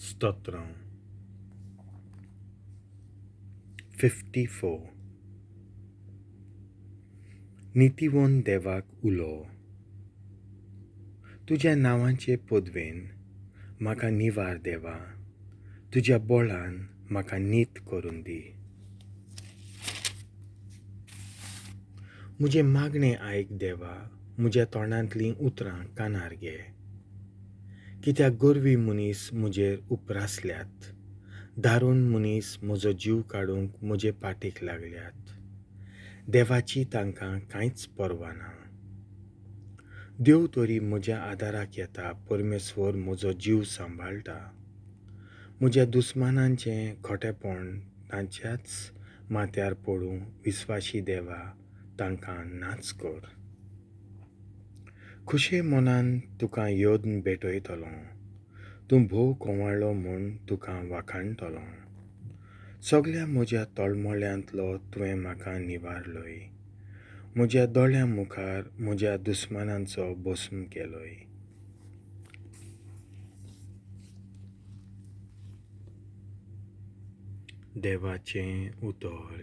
स्तोत्रम 54 निtivont देवाक उलो तुज्या नांवाचे podven म्हाका निवार देवा तुज्या bollan म्हाका नीत करून दी. म्हजे मागणे आयक देवा म्हज्या तोंडांतलीं उतरां कानार घे. कित्याक gorvi मोनीस म्हजेर उपरासल्यात, दारून मोनीस म्हजो जीव काडूंक म्हजे पाठीक लागल्यात. देवाची तांकां कांयच पर्वा ना. देव तरी म्हज्या आदाराक येता, परमेसवर म्हजो जीव सांबाळटा. म्हज्या दुस्मानांचें खोटेपण तांच्याच माथ्यार पडूं विस्वासी देवा तांकां नाच कर. Khuxê-monan तुका योद्न भेटयतलो, तूं भोव कोवाळ्ळो म्हूण तुका वाखाणटलो. सगळ्या म्हज्या तळमळ्यांतलो तुवें म्हाका निवारलोय. म्हज्या दोळ्यां मुखार म्हज्या दुस्मानांचो भस्म केलोय. देवाचें उतर